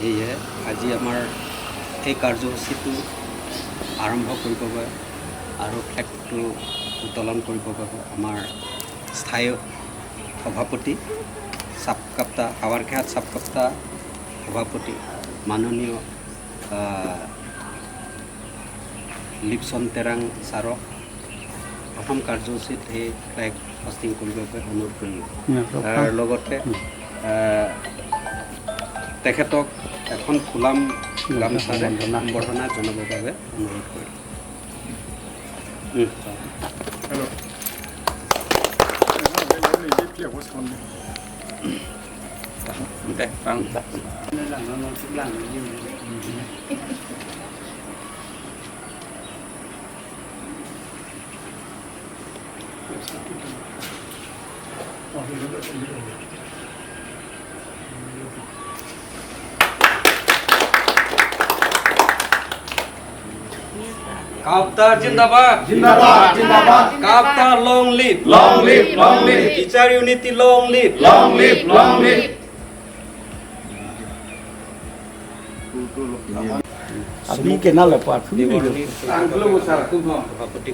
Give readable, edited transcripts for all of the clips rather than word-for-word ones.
সেয়ে আজি আমাৰ এই কাৰ্যসূচীটো আৰম্ভ কৰিবৰ বাবে আৰু ফ্লেগটো উত্তোলন কৰিবৰ বাবে আমাৰ স্থায়ী সভাপতি চাপকাপ্তা হাৱাৰঘাট চাপকাপ্তা সভাপতি মাননীয় লিপচন তেৰাং ছাৰক প্ৰথম কাৰ্যসূচীত সেই ফ্লেগ হষ্টিং কৰিবৰ বাবে অনুৰোধ কৰিলোঁ। তাৰ লগতে তেখেতক এখন ফুলাম গামোচাৰে সম্বৰ্ধনা জনাবৰ বাবে অনুৰোধ কৰিলোঁ। Kaptar Jindabad, Jindabad, Jindabad. Kaptar long live, Long live, long live. Teacher unity long live, Long live, long live. Abdi kenal apa? সভাপতি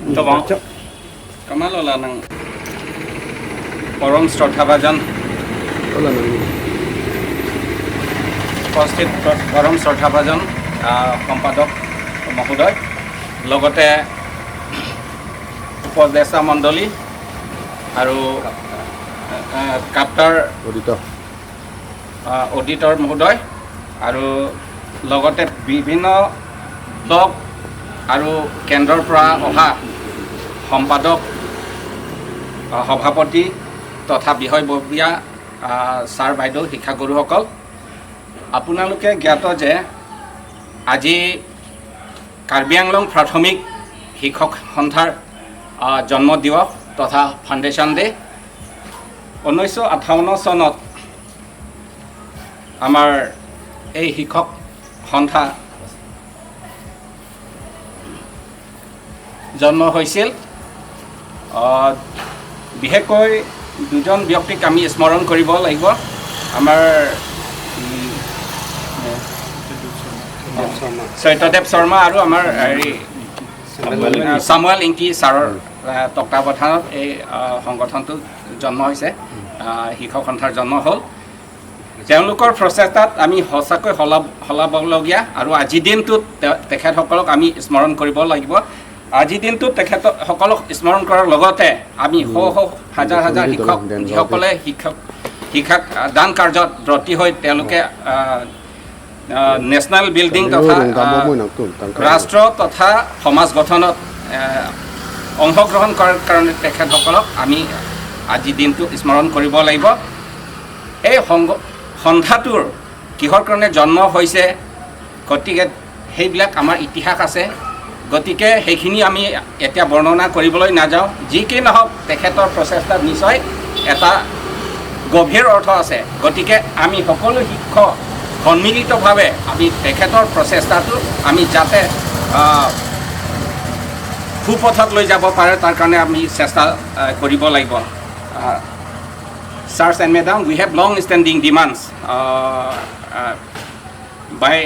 কামাললা নং পৰম শ্ৰদ্ধাভাজন উপস্থিত পৰম শ্ৰদ্ধাভাজন সম্পাদক মহোদয় লগতে উপদেষ্টা মণ্ডলী আৰু কাপ্তাৰ অডিটৰ মহোদয় আৰু লগতে বিভিন্ন ব্লক আৰু কেন্দ্ৰৰ পৰা অহা সম্পাদক সভাপতি তথা বিষয়ববীয়া ছাৰ বাইদেউ শিক্ষাগুৰুসকল, আপোনালোকে জ্ঞাত যে আজি কাৰ্বি আংলং প্ৰাথমিক শিক্ষক সন্থাৰ জন্ম দিৱস তথা ফাউণ্ডেশ্যন ডে। 1958 চনত আমাৰ এই শিক্ষক সন্থা জন্ম হৈছিল। বিশেষকৈ দুজন ব্যক্তিক আমি স্মৰণ কৰিব লাগিব। আমাৰ চৈত্যদেৱ শৰ্মা আৰু আমাৰ হেৰি চামুৱেল ইংকি ছাৰৰ তত্বাৱধানত এই সংগঠনটো জন্ম হৈছে, শিক্ষক সন্থাৰ জন্ম হ'ল। তেওঁলোকৰ প্ৰচেষ্টাত আমি সঁচাকৈ সলাবলগীয়া আৰু আজিৰ দিনটোত তেখেতসকলক আমি স্মৰণ কৰিব লাগিব। আজিৰ দিনটোত তেখেতসকলক স্মৰণ কৰাৰ লগতে আমি হাজাৰ হাজাৰ শিক্ষক যিসকলে শিক্ষাক দান কাৰ্যত ব্ৰতী হৈ তেওঁলোকে নেশ্যনেল বিল্ডিং তথা ৰাষ্ট্ৰ তথা সমাজ গঠনত অংশগ্ৰহণ কৰাৰ কাৰণে তেখেতসকলক আমি আজিৰ দিনটো স্মৰণ কৰিব লাগিব। এই সন্থাটোৰ কিহৰ কাৰণে জন্ম হৈছে, গতিকে সেইবিলাক আমাৰ ইতিহাস আছে, গতিকে সেইখিনি আমি এতিয়া বৰ্ণনা কৰিবলৈ নাযাওঁ। যি কি নহওক তেখেতৰ প্ৰচেষ্টাত নিশ্চয় এটা গভীৰ অৰ্থ আছে। গতিকে আমি সকলো শিক্ষক সন্মিলিতভাৱে আমি তেখেতৰ প্ৰচেষ্টাটো আমি যাতে সুপথত লৈ যাব পাৰে তাৰ কাৰণে আমি চেষ্টা কৰিব লাগিব। Sirs and Madam, we have long-standing demands by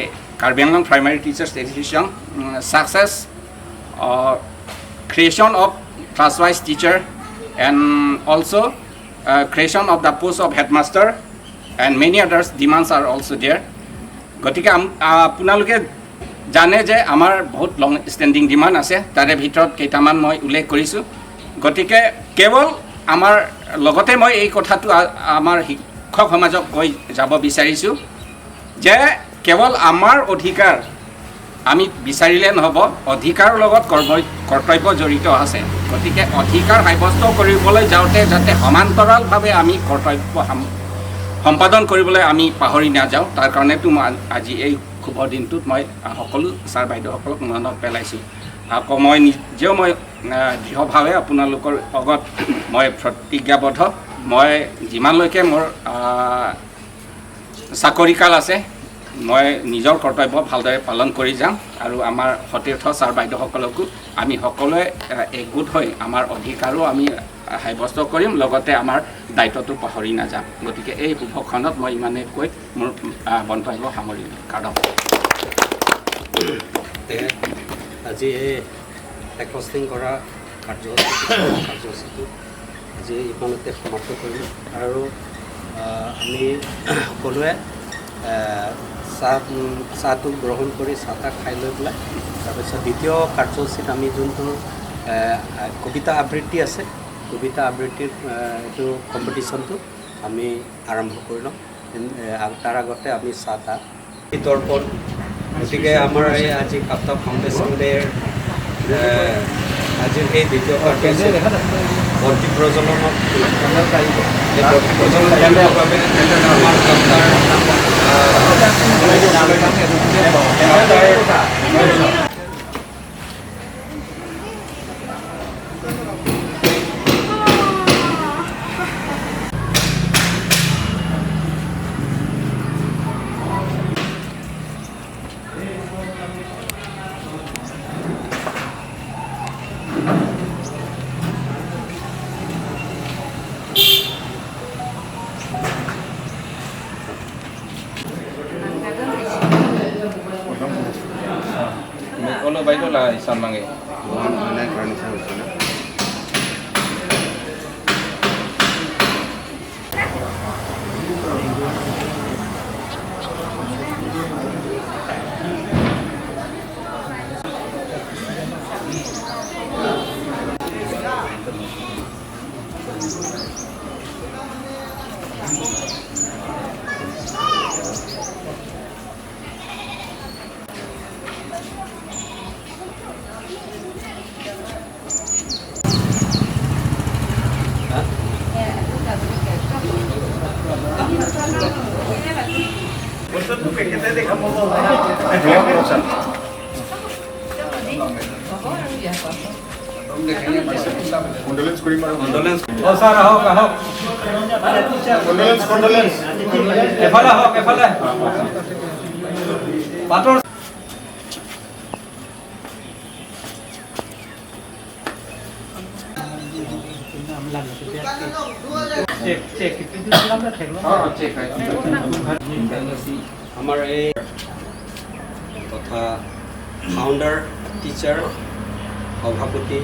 Karbi Anglong Primary Teachers Association, success, creation of class-wise teacher, and also creation of the post of headmaster, and many others demands are also there. গতিকে আপোনালোকে জানে যে আমাৰ বহুত লং standing demand আছে, তাৰে ভিতৰত কেইটামান মই উল্লেখ কৰিছোঁ। গতিকে কেৱল আমাৰ লগতে মই এই কথাটো আমাৰ শিক্ষক সমাজক কৈ যাব বিচাৰিছোঁ যে কেৱল আমাৰ অধিকাৰ আমি বিচাৰিলে নহ'ব, অধিকাৰৰ লগত কৰ্তব্য জড়িত আছে। গতিকে অধিকাৰ সাব্যস্ত কৰিবলৈ যাওঁতে যাতে সমান্তৰালভাৱে আমি কৰ্তব্য সম্পাদন কৰিবলৈ আমি পাহৰি নাযাওঁ, তাৰ কাৰণেতো মই আজি এই শুভ দিনটোত মই সকলো ছাৰ বাইদেউসকলক মনত পেলাইছোঁ। আকৌ মই নিজেও মই দৃঢ়ভাৱে আপোনালোকৰ আগত মই প্ৰতিজ্ঞাবদ্ধ, মই যিমানলৈকে মোৰ চাকৰিকাল আছে মই নিজৰ কৰ্তব্য ভালদৰে পালন কৰি যাম আৰু আমাৰ সতীৰ্থ ছাৰ বাইদেউসকলকো আমি সকলোৱে একগোট হৈ আমাৰ অধিকাৰো আমি সাব্যস্ত কৰিম লগতে আমাৰ দায়িত্বটো পাহৰি নাযাম গতিকে এই শুভক্ষণত মই ইমানেই কৈ মোৰ বক্তব্য সামৰিলোঁ কাৰণ আজি এই একষ্টিং কৰা কাৰ্যসূচীটো আজি ইমানতে সমাপ্ত কৰিলোঁ আৰু আমি সকলোৱে চাহটো গ্ৰহণ কৰি চাহ খাই লৈ পেলাই তাৰপিছত দ্বিতীয় কাৰ্যসূচীত আমি যোনটো কবিতা আবৃত্তি আছে কবিতা আবৃত্তিৰ এইটো কম্পিটিশ্যনটো আমি আৰম্ভ কৰি ল'ম তাৰ আগতে আমি চাহ তৰ্পণ গতিকে আমাৰ এই আজি কাপ্তা ফাউণ্ডেশ্যন ডেৰ আজিৰ এই দ্বিতীয় কাৰ্যসূচী ভৰ্তি প্ৰজননত এই ভৰ্তি প্ৰজননৰ বাবে আমাৰ কাপ্তাৰ Kalau baik lah isan mangi. Sar ahok ahok. Condolence. Efala ahok efala. Pator. Cek itu dalam dah cek lah. Oh cek. আমাৰ এই তথা ফাউণ্ডাৰ টিচাৰ সভাপতি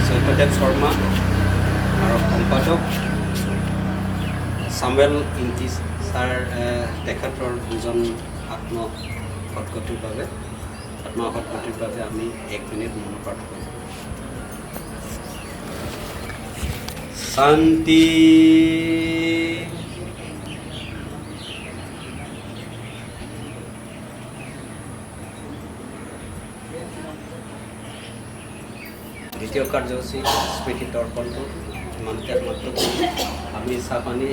চৈতদেৱ শৰ্মা আৰু সম্পাদক চামুৱেল ইংতি ছাৰ তেখেতৰ দুজন আত্মসৎগতিৰ বাবে আমি 1 মিনিট মৌনপাঠ কৰিম শান্তি দ্বিতীয় কাৰ্যসূচী স্মৃতি তৰ্পণটো ইমানতে সমাপ্ত কৰি আমি চাহ পানী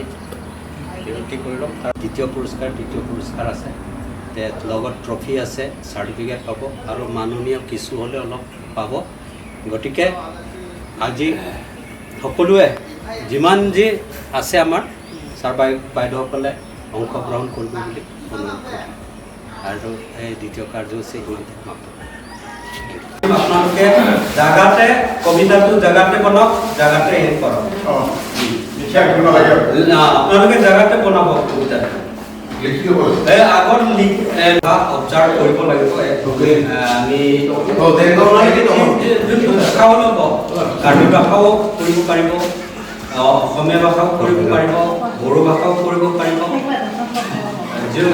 বিৰতি কৰি ল'ম তাৰ দ্বিতীয় পুৰস্কাৰ আছে লগত ট্ৰফি আছে চাৰ্টিফিকেট পাব আৰু মাননীয় কিছু হ'লে অলপ পাব গতিকে আজি সকলোৱে যিমান যি আছে আমাৰ ছাৰ বাইদেউসকলে অংশগ্ৰহণ কৰিব বুলি অনুৰোধ কৰিম আৰু এই দ্বিতীয় কাৰ্যসূচী ইমানতে সমাপ্ত আপোনালোকে জাগাতে কবিতাটো জাগাতে বনাওক জাগাতে হেড কৰক আপোনালোকে জাগাতে বনাব কবিতাটো আগত অবজাৰ্ভ কৰিব লাগিব আমি ভাষাও ল'ব কাৰ্বি ভাষাও কৰিব পাৰিব অসমীয়া ভাষাও কৰিব পাৰিব বড়ো ভাষাও কৰিব পাৰিব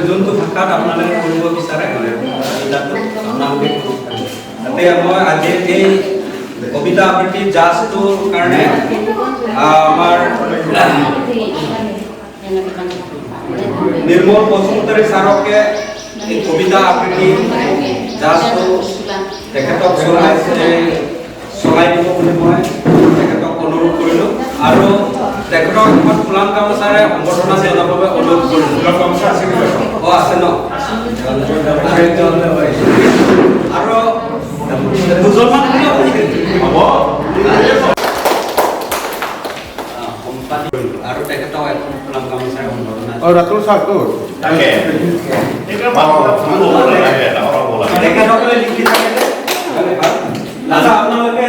যোনটো ভাষাত আপোনালোকে কৰিব বিচাৰে কবিতাটো আপোনালোকে কৰিব পাৰিব তাতে মই আজি এই কবিতা আবৃত্তি জাজটোৰ কাৰণে আমাৰ নিৰ্মল বসুমতাৰী ছাৰকে এই কবিতা আবৃত্তি জাজটো তেখেতক চলাই দিব বুলি মই তেখেতক অনুৰোধ কৰিলোঁ আৰু তেখেতক এখন ফুলাম গামোচাৰে সম্বৰ্ধনা জনাবৰ বাবে অনুৰোধ কৰিলোঁ অঁ আছে ন আৰু দুজনমান হ'ব আৰু তেখেতক এখন ফুলাম গামোচাৰে সম্বৰ্ধনা Ratul satu. Oke. তেখেতসকলে লিখি থাকে দাদা আপোনালোকে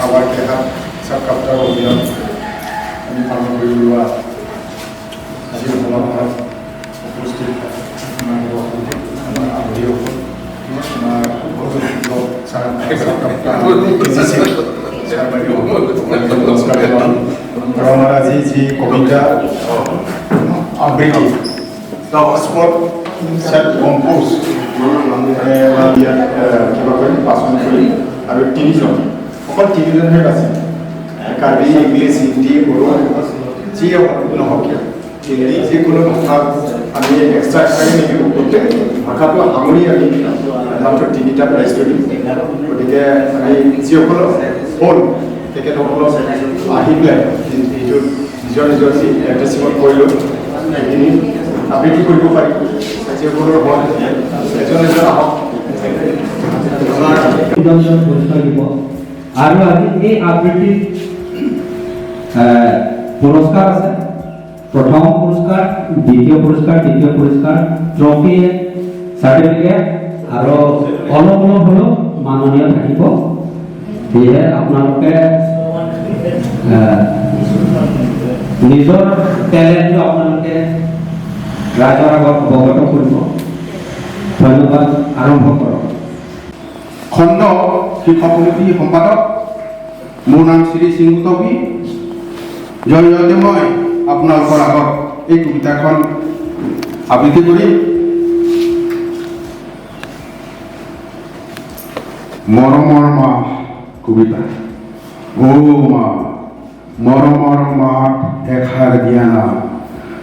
খাবাৰ দেখা সব কাপটা অভিযান আমি পালন কৰি লোৱা আজি সমাজত উপস্থিত আমাৰ আলহীসকল আমাৰ আমাৰ আজি যি কবিতা আবৃত্তি স্পট set compose কিবা কৰি পাচন কৰি আৰু তিনিজন অকল তিনিজনহে আছে কাৰ্বি ইংলিছ হিন্দী বড়ো যি নহওক কিয় হিন্দী যিকোনো ভাষা আমি এক্সট্ৰা নিদিওঁ গোটেই ভাষাটো সামৰি আমি মাত্ৰ তিনিটা প্ৰাইজ দিম গতিকে আমি যিসকল হ'ল তেখেতসকলক আহি পেলাই যিটো নিজৰ নিজৰ যি এড্ৰেছিঙত কৰিলোঁ সেইখিনি আবৃত্তি কৰিব পাৰিম যিসকলৰ হ'ল এজন এজন আহক পুরস্কার দিব আর আজি এই আবৃত্তির পুরস্কার আছে প্রথম পুরস্কার দ্বিতীয় পুরস্কার তৃতীয় পুরস্কার ট্রফি সার্টিফিকেট আর অলপ অলপ হলেও মাননীয় থাকিব সেয়ে আপোনালোকে নিজৰ ট্যালেন্টটো আপোনালোকে ৰাইজৰ আগত অৱগত কৰিব ধন্যবাদ আৰম্ভ কৰক খণ্ড শিক্ষক সমিতি সম্পাদক মোৰ নাম শ্ৰী সিংগুতবী জয়তে মই আপোনালোকৰ আগত এই কবিতাখন আবৃত্তি কৰিম মৰমৰ মা কবিতা ও মা মৰমৰ মাত এষাৰ দিয়া না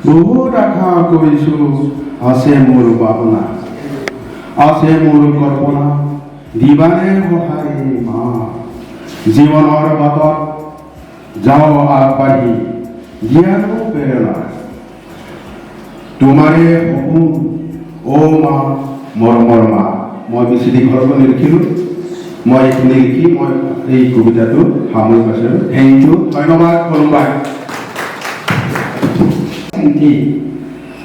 বহুত আশা কৰিছোঁ আছে মোৰ ভাৱনা আছে মোৰ কল্পনা দিবানে সহায় মা জীৱনৰ বাটত যাওঁ আগবাঢ়ি দিয়ানো প্ৰেৰণা তোমাৰে সপোন অ' মা মৰমৰ মা মই বেছি দীঘলকৈ লিখিলোঁ মই এইখিনি লিখি মই এই কবিতাটো সামৰি পাইছিলোঁ থেংক ইউ ধন্যবাদ খুলুমবাই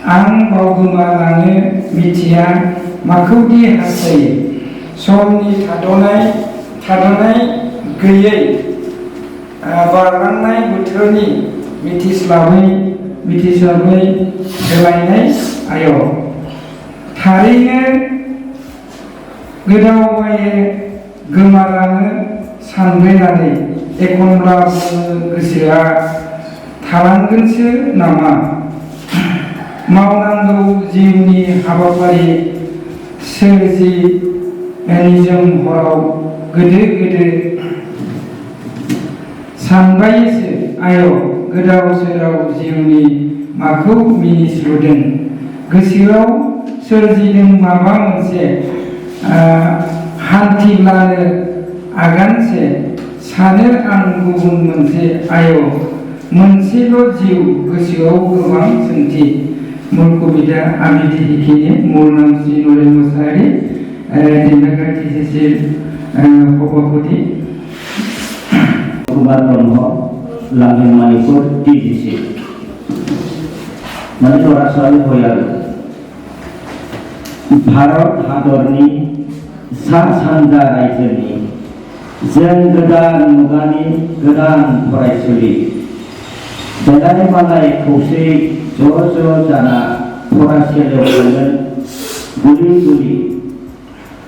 आं बावगोमालांनो मिथिया माखौदि हास्थायो समनि थाद'नाय गैयै बारलांनाय बोथोरनि मिथिस्लाबै सोलायनाय आय थारैनो गोदावबायो गोमालाङो सानब्रेनानै एखनब्ला बुङो गोसोआ थालांगोनसो नामा मावनांगौ जिउनि हाबाफारि सोरजि निजोम हराव गोदो सानबायोसो आय गोदाव सोराव जिउनि माखौ मिनिस्लुदों गोसोआव सोरजिदों माबा मोनसे हान्थिब्लानो आगानसे सानो आं गुबुन मोनसे आय मोनसेल' जिउ गोसोआव गोबां सोंथि मूल कविता आबृत्ति এইখিনিয়ে মোৰ নাম শ্ৰী নৰেন মোছাহাৰী ডিম্বাগাৰ টিচিচিৰ সভাপতি কুমাৰ ব্ৰহ্ম লামিন মানিপুৰ টিচিচি মানে ল'ৰা ছোৱালী হৈ আৰু भारत हादरनि सा सानजा रायजोनि जों गोदान मुगानि गोदान फरायसुलि देलाय मालाय खौसे ज' जाना फरायसालियाव थांगोन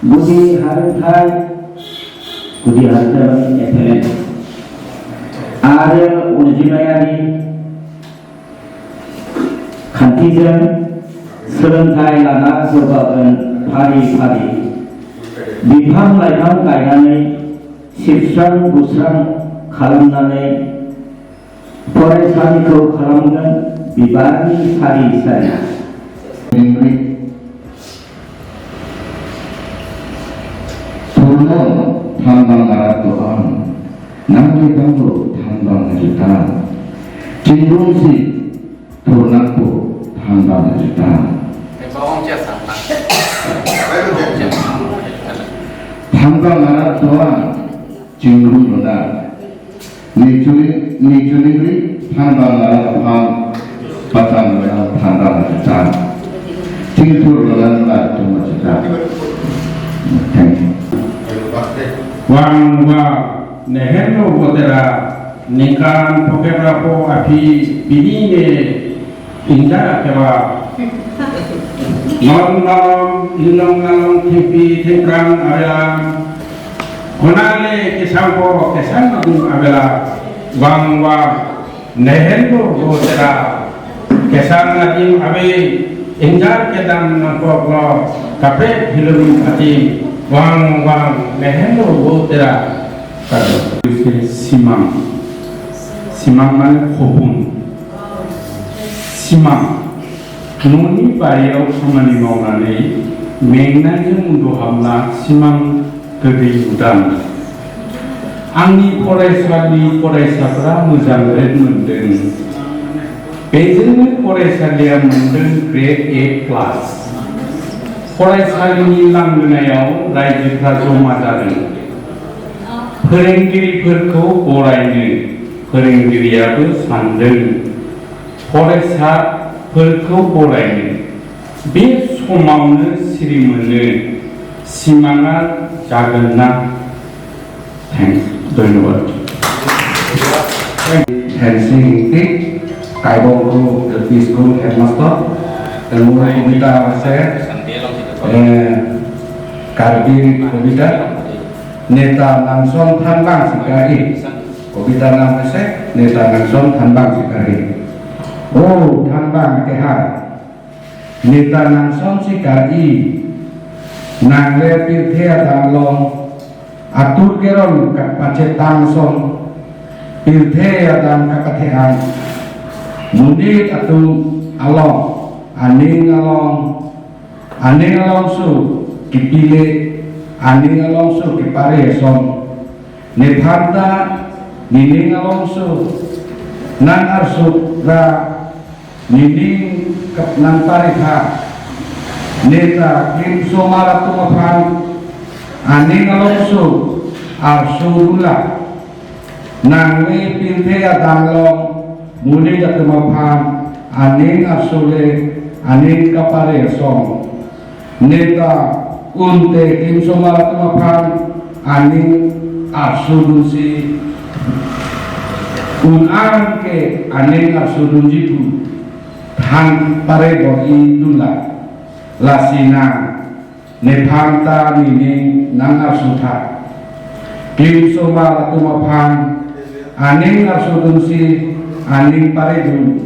गुदि हारोंथाइ एफेलेन्ट आरो अनजिमायारि खान्थिजों सोलोंथाइ लाना जौगागोन फारि बिफां लाइफां गायनानै सिबस्रां बुस्रां खालामनानै फरायसालिखौ खालामगोन बिबारनि सारि धर्म थांबांगा Namun kamu tambang juta, cenderung si turunan pun tambang juta. Tambang anak tua cenderung rendah. Nicuri tambang anak pang batang rendah tambang juta. Cenderung rendah cuma juta. Thank you. Wang neheno botera nikan pokera po api binine inda kewa non inong tipi tekrang abela konale kesampo kesampu abela wang neheno botera kesang adim abe injar kedam nangkok kape hilum adim wang neheno botera kado simang mana khobun simang nuni bariau khamani mawnani mengnani mundo hamna simang gede udan angni faraisafora mojang grade moन्दों बेजोंनो फरायसालिया मोन्दों grade A+। फरायसालिनि लांगोनायाव रायजोफ्रा जमा जादों। फोरोंगिरिफोरखौ बरायनो फोरोंगिरियाबो सानदों फरायसाफोरखौ बरायनो बे समावनो सिरि मोनो सिमाङा जागोन ना धन्यबाद Kaibongku the school headmaster ilmu komita saya Karbi komita neta langsung tanbang sekali komita nama saya neta langsung tanbang sekali oh tanbang kehar neta langsung sekali nangre pirthea tanglong atur keron pacet langsung pirthea dan kakatehan Mundi atau along, aning along su kipile, aning along su kipare son, nephanta nining along su nan arsu ra nining kap nan parikha, neta kim somara tumaphan, aning along su arsu rula, nangwe pilte adamlong Muli jatumapan aning asule aning kapare song neta unte kim somara tumapan aning asulusi unan ke aning asulunji tu than pare boi dula lasina nephanta nining nang asutha kim somara tumapan aning asulunsi aning paredun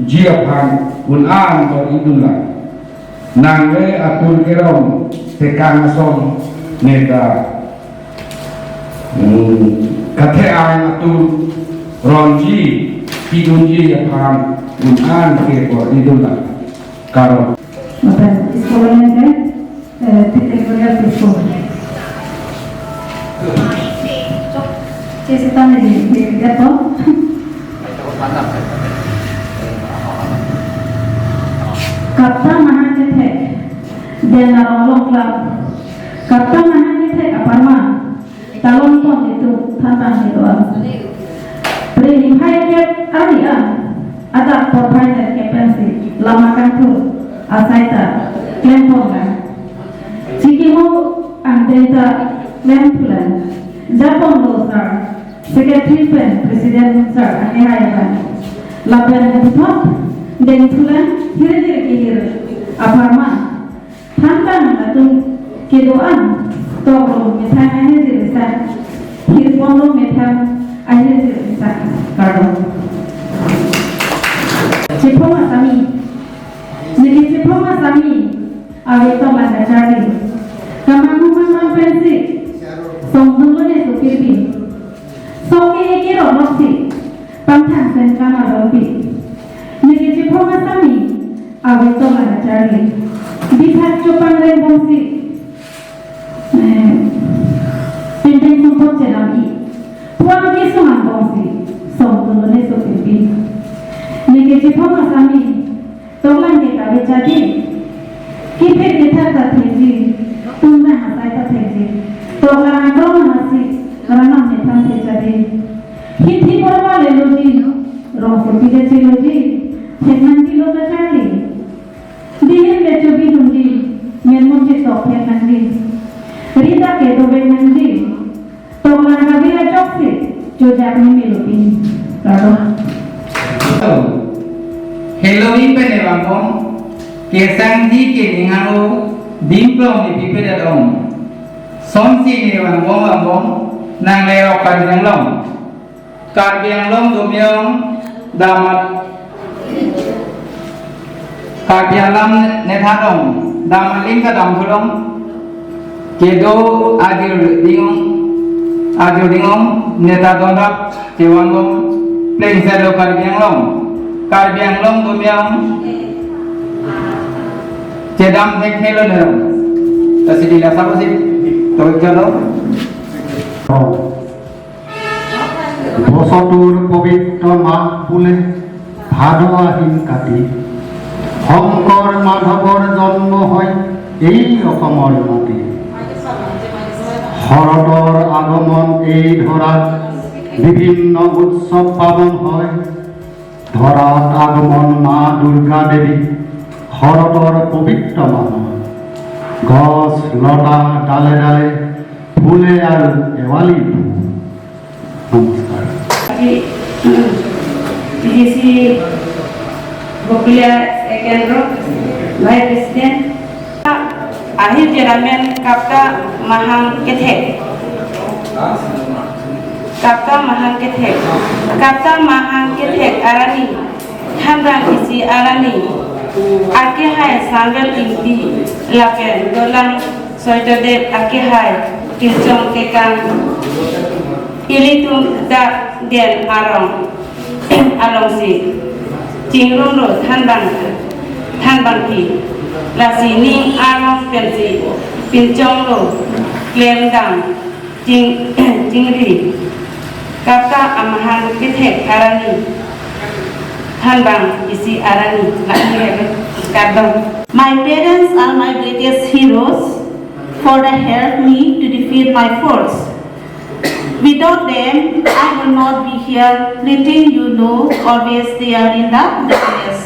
jiapan unan ko idula nangwe atul kerom tekang som neta kateang atul ronji pidunji apan unan ke ko idula karo Bapak sekolahnya kategori sekolah. Saya tanya di Depok. Kata mahanyate dan nolong klub kata mahanyate aparma talon ton itu tantang itu beri hayat alia ada perpanjang kepensi lamakan tu asaita klempongan sikimu andenta klempulan Japon losar Secretary Presiden sir ane hayakan lapan betul dan tulan kira-kira kira aparma tanpa natung kedoan tolong misalnya dirisan hirpono metan aja dirisan kado cepoma sami niki cepoma sami awet mana cari kamu mana pensi songdungnya tu kirpi songke kira masih pantang sen kamar lopi Niki cepoma sami awet mana cari Bihat copan rebongsi Pindah kumpul cenami Puan kisah niki phoma sami tonglan ke ka be chadi ki phe ke tha ta theji tumna hasai ta theji tonglan tong hasi rana me tham the chadi ki thi porwa le loji rong se pide che loji hetman ki lo ta chali dihen le chobi lunji menmon che to phe nandi rida ke do be nandi tonglan ka be chok se jo jakni me lo pin karo Halloween pe ne bang ke sang di ke ningaro dim plong ni pipe da dong som si ne bang nang le ok kan yang long kar biang long do myong damat kar biang lam ne tha dong damat ling ka dam thulong ke do adil dingong ne ta dong rap ke wang gong pleng sa lo kar biang long do myong Cedam thek thelo ne ta sidila sabo si to jalo বছৰটোৰ পবিত্ৰ মাহ বোলে ভাদ আহিন কাতি শংকৰ মাধৱৰ জন্ম হয় এই অসমৰ মাটি শৰতৰ আগমন এই ধৰাত বিভিন্ন উৎসৱ পালন হয় ধৰাত আগমন মা দুৰ্গা দেৱী শৰতৰ পবিত্ৰ মাহ গছ লতা ডালে ডালে ফুলে আৰু শেৱালি নমস্কাৰ PGC Gokulia Ekendro, Vice President, Ahir Jeramen Kapta Mahang Kethek, Kapta Mahang Kethek, Kapta Mahang Kethek Arani, Hamrang Isi Arani, Akehai Sangel Inti, Lapen, Dolang Soitodet Akehai, Kilchong Kekang, Ilitum da den arong si jingrong ro than bang pi la si ni arong pensi pinchong ro klem dang jingri kapta amahan kethek arani than bang isi arani la ni kadam. My parents are my greatest heroes for they helped me to defeat my foes. Without them, I will not be here letting you know always they are in the darkness.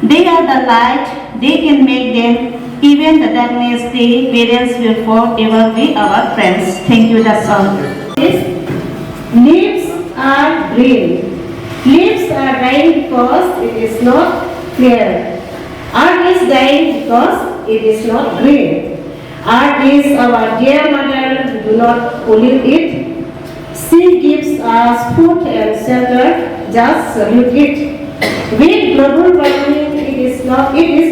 They are the light, they can make them even the darkness they parents will forever be our friends. Thank you, that's all. Leaves are green. Leaves are dying because it is not clear. Art is dying because it is not green. Art is our dear mother, do not pollute it. She gives us food and shelter, just salute it. With global warming, it is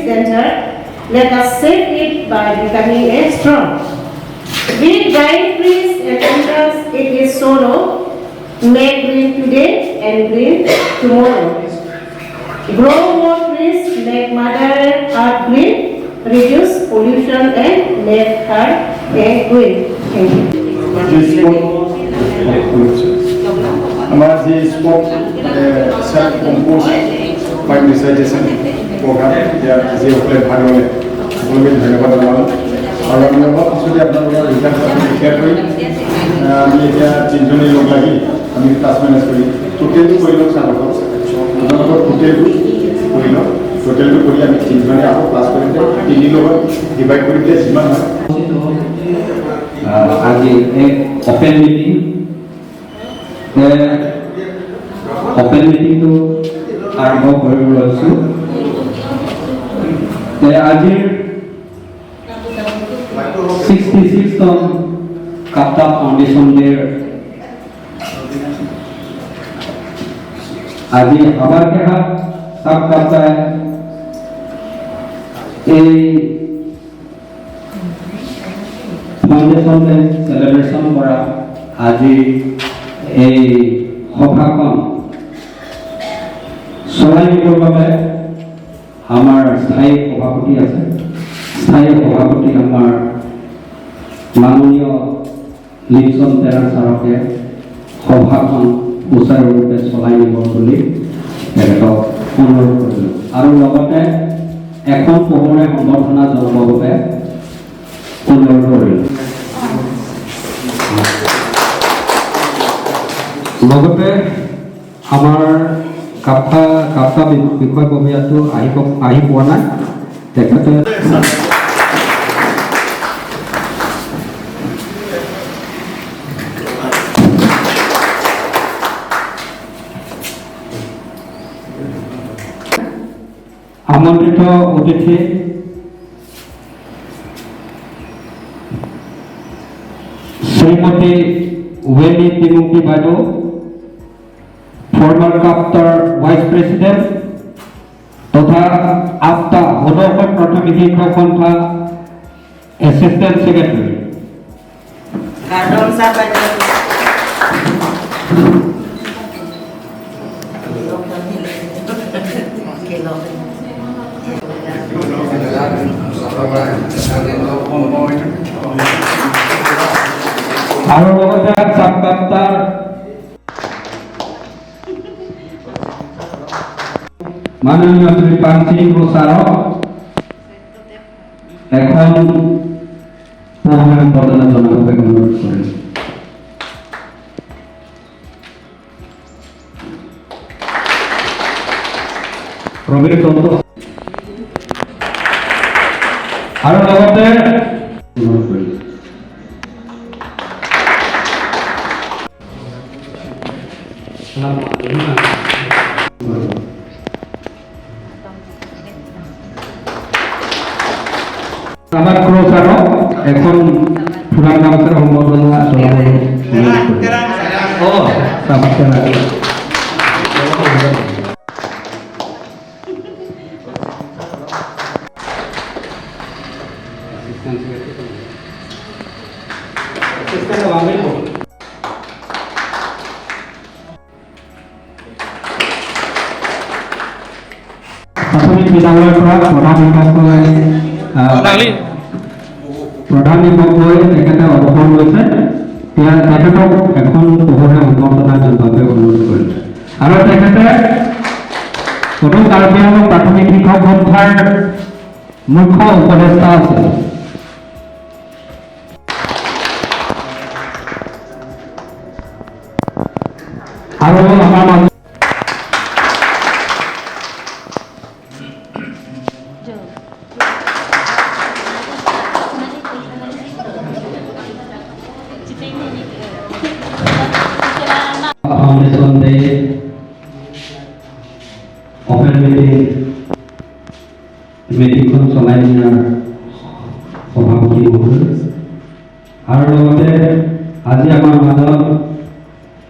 danger. Let us save it by becoming a strong. With dying trees and embers, it is sorrow. Make green today and green tomorrow. Grow more trees, make Mother Earth green, reduce pollution and make her a green. Thank you. আমাৰ যি spot self compose মাইক্ৰ'চাইটেশ্যন programme ইয়াত যিসকলে ভাগ ল'লে সকলোকে ধন্যবাদ জনালোঁ আৰু আমি অলপ পিছতে আপোনালোকৰ ৰিজাল্ট শ্বেয়াৰ কৰি আমি এতিয়া তিনিজনে লগ লাগি আমি ক্লাছ মেনেজ কৰি টোটেলটো কৰি লওক চাওক আপোনালোকৰ টোটেলটো কৰি লওক টোটেলটো কৰি আমি তিনিজনে আকৌ ক্লাছ কৰিম তিনি লগত ডিভাইড কৰি দিলে যিমান হয় আজি এক ওপেন মিটিং মিটিংটো আৰম্ভ কৰিব লৈছোঁ আজিৰ 66তম কাপ্তা ফাউণ্ডেশ্যন ডেৰ আজি আমাৰ কেহাত চাপ কাপ্তাই এই ফাউণ্ডেশ্যন ডে চেলিব্ৰেশ্যন কৰা আজি এই সভাখন চলাই নিবৰ বাবে আমাৰ স্থায়ী সভাপতি আছে স্থায়ী সভাপতি আমাৰ মাননীয় লিপচন তেৰা ছাৰকে সভাখন সুচাৰুৰূপে চলাই নিব বুলি তেখেতক অনুৰোধ কৰিলোঁ আৰু লগতে এখন পোহৰে সম্বৰ্ধনা জনাবৰ বাবে অনুৰোধ কৰিলোঁ। লগতে আমাৰ কাপ্তা বিষয়ববীয়াটো আহি পোৱা নাই, তেখেতে আমন্ত্ৰিত অতিথি শ্ৰীমতী ৱেনি তিমুকি বাইদেউ, ফৰ্মাৰ কাপ্তাৰ ভাইচ প্ৰেচিডেণ্ট তথা আপ্তা সদৌ প্ৰাথমিক শিক্ষক সন্থা এছিষ্টেণ্ট ছেক্ৰেটাৰী, আৰু লগতে চাব কাপ্তাৰ মাননীয় শ্ৰী পাঞ্চিং ছাৰক এখন পোহৰে সম্বৰ্ধনা জনাবৰ বাবে অনুৰোধ কৰিলোঁ। প্ৰবীৰ চন্দ্ৰ আৰু লগতে অনুৰোধ কৰিলোঁ। আমাৰ ক্ৰছাৰক এখন ফুলাৰ গামোচাৰ সম্বৰ্ধনা জনাবলৈ প্ৰাথমিক বিদ্যালয়ৰ পৰা প্ৰধান শিক্ষক হৈ তেখেতে অৱসৰ লৈছে। তেখেতক এখন পোহৰে সম্বৰ্ধনা জনাবলৈ অনুৰোধ কৰিছে। আৰু তেখেতে সদৌ কাৰ্বি আংলং প্ৰাথমিক শিক্ষক সন্থাৰ মুখ্য উপদেষ্টা আছে। আৰু আমাৰ মাজত ফাউন্ডেশন ডে অপেন মিটিংখন চলাই নিয়াৰ সভাপতি মহোদয় আৰু লগতে আজি আমাৰ মাজত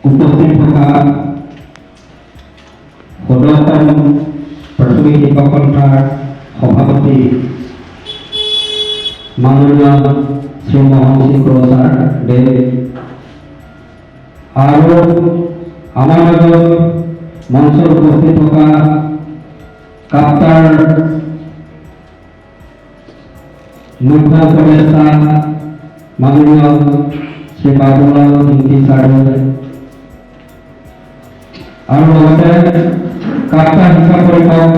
উপস্থিত থকা সদৌ প্ৰাথমিক শিক্ষক সন্থাৰ সভাপতি মাননীয় শ্ৰী মোহন সিং ছাৰ দেৱ আৰু আমাৰ মাজত মঞ্চত উপস্থিত থকা কাপ্তাৰ মুখ্য উপদেষ্টা মাননীয় শ্ৰী বাবুলাল হিংকি ছাৰ আৰু লগতে কাপ্তা শিক্ষা পৰিষদ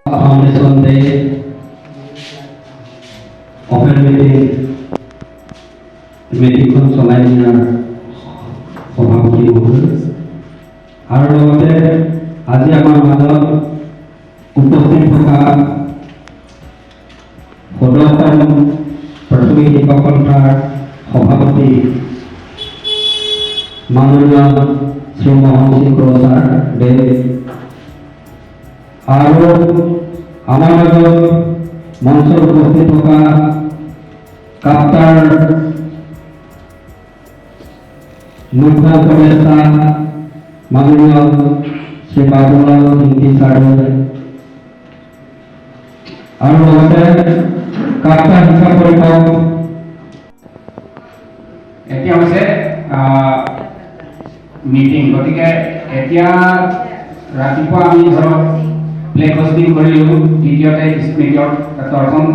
ফাউন্ডেশন ডে অপেন মিটিংখন চলাই নিয়াৰ সভাপতি মহোদয় আৰু লগতে আজি আমাৰ মাজত উপস্থিত থকা সদৌ প্ৰাথমিক শিক্ষক সন্থাৰ সভাপতি মাননীয় শ্ৰী মোহন সিং ছাৰ দেৱ আৰু আমাৰ মাজত মঞ্চত উপস্থিত থকা কাপ্তাৰ মুখ্য উপদেষ্টা মাননীয় শ্ৰী বাবুলাল হিংকি ছাৰ আৰু লগতে কাপ্তা শিক্ষা পৰিষদ এতিয়া হৈছে মিটিং। গতিকে এতিয়া ৰাতিপুৱা আমি ধৰক প্লেগ হোষ্টিং কৰিলোঁ, দ্বিতীয়তে স্মৃতিৰ দৰ্শন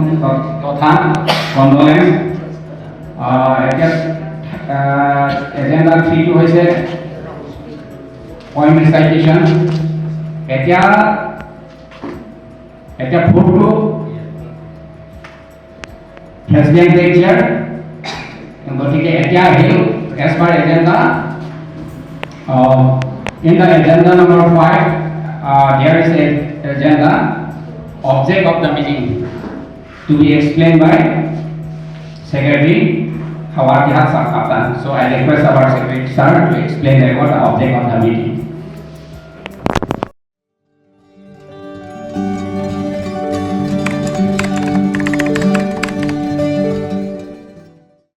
তথা কণ্ডলেন্স। এতিয়া এজেণ্ডা 3টো হৈছে পইণ্ট ৰিচাইটেশ্যন। এতিয়া 4টো প্ৰেচিডেণ্ট লেকচাৰ। গতিকে এতিয়া আহিলোঁ as per agenda. In the agenda number 5, there is a agenda object of the meeting to be explained by Secretary Hawar Jihad Sarkatan. So I request our Secretary Sir to explain about the object of the meeting.